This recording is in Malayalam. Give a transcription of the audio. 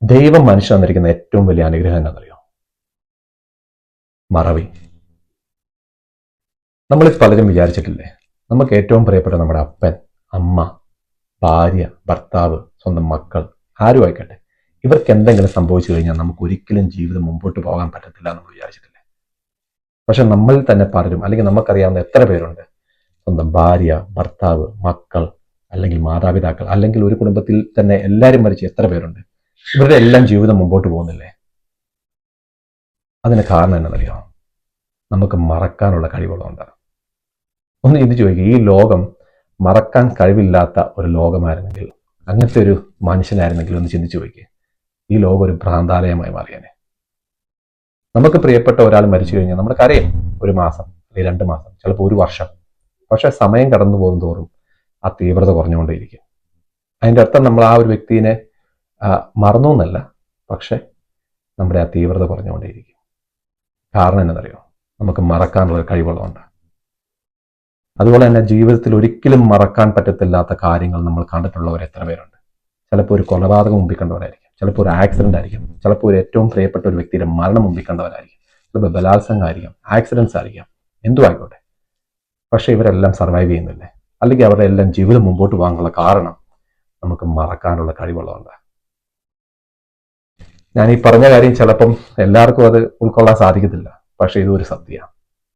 ദൈവം മനുഷ്യൻ തന്നിരിക്കുന്ന ഏറ്റവും വലിയ അനുഗ്രഹം എന്താണെന്നറിയോ? മറവി. നമ്മൾ പലരും വിചാരിച്ചിട്ടില്ലേ, നമുക്ക് ഏറ്റവും പ്രിയപ്പെട്ട നമ്മുടെ അപ്പൻ, അമ്മ, ഭാര്യ, ഭർത്താവ്, സ്വന്തം മക്കൾ, ആരും ആയിക്കട്ടെ, ഇവർക്ക് എന്തെങ്കിലും സംഭവിച്ചു കഴിഞ്ഞാൽ നമുക്ക് ഒരിക്കലും ജീവിതം മുമ്പോട്ട് പോകാൻ പറ്റത്തില്ല എന്ന് വിചാരിച്ചിട്ടില്ലേ? പക്ഷെ നമ്മളിൽ തന്നെ പലരും, അല്ലെങ്കിൽ നമുക്കറിയാവുന്ന എത്ര പേരുണ്ട്, സ്വന്തം ഭാര്യ, ഭർത്താവ്, മക്കൾ, അല്ലെങ്കിൽ മാതാപിതാക്കൾ, അല്ലെങ്കിൽ ഒരു കുടുംബത്തിൽ തന്നെ എല്ലാവരും മരിച്ച് എത്ര പേരുണ്ട്, ഇവരുടെ എല്ലാം ജീവിതം മുമ്പോട്ട് പോകുന്നില്ലേ? അതിന് കാരണം എന്നറിയോ? നമുക്ക് മറക്കാനുള്ള കഴിവുകളുണ്ടാകും. ഒന്ന് ഇത് ചോദിക്കുക, ഈ ലോകം മറക്കാൻ കഴിവില്ലാത്ത ഒരു ലോകമായിരുന്നെങ്കിൽ, അങ്ങനത്തെ ഒരു മനുഷ്യനായിരുന്നെങ്കിൽ ഒന്ന് ചിന്തിച്ചു നോക്കിയേ, ഈ ലോകം ഒരു ഭ്രാന്താലയമായി മാറിയേനെ. നമുക്ക് പ്രിയപ്പെട്ട ഒരാൾ മരിച്ചു കഴിഞ്ഞാൽ നമ്മൾ കരയും, ഒരു മാസം അല്ലെങ്കിൽ 2 മാസം, ചിലപ്പോൾ ഒരു വർഷം. പക്ഷെ സമയം കടന്നു പോകും തോറും ആ തീവ്രത കുറഞ്ഞുകൊണ്ടേയിരിക്കും. അതിൻ്റെ അർത്ഥം നമ്മൾ ആ ഒരു വ്യക്തിനെ മറന്നു എന്നല്ല, പക്ഷെ നമ്മുടെ ആ തീവ്രത കുറഞ്ഞുകൊണ്ടേയിരിക്കും. കാരണം എന്നറിയോ? നമുക്ക് മറക്കാനുള്ള കഴിവുകളുണ്ട്. അതുപോലെ തന്നെ ജീവിതത്തിൽ ഒരിക്കലും മറക്കാൻ പറ്റത്തില്ലാത്ത കാര്യങ്ങൾ നമ്മൾ കണ്ടിട്ടുള്ളവർ എത്ര പേരുണ്ട്? ചിലപ്പോൾ ഒരു കൊലപാതകം മുമ്പിൽ കണ്ടവരായിരിക്കും, ചിലപ്പോൾ ഒരു ആക്സിഡന്റ് ആയിരിക്കും, ചിലപ്പോൾ ഒരു ഏറ്റവും പ്രിയപ്പെട്ട ഒരു വ്യക്തിയുടെ മരണം മുമ്പിൽ കണ്ടവരായിരിക്കും, ചിലപ്പോൾ ബലാത്സംഗമായിരിക്കും, ആക്സിഡൻസ് ആയിരിക്കാം, എന്തു ആയിക്കോട്ടെ. പക്ഷെ ഇവരെല്ലാം സർവൈവ് ചെയ്യുന്നില്ലേ? അല്ലെങ്കിൽ അവരുടെ എല്ലാം ജീവിതം മുമ്പോട്ട് പോകാനുള്ള കാരണം നമുക്ക് മറക്കാനുള്ള കഴിവുള്ളതുണ്ട്. ഞാൻ ഈ പറഞ്ഞ കാര്യം ചിലപ്പം എല്ലാവർക്കും അത് ഉൾക്കൊള്ളാൻ സാധിക്കത്തില്ല, പക്ഷെ ഇതൊരു സത്യമാണ്.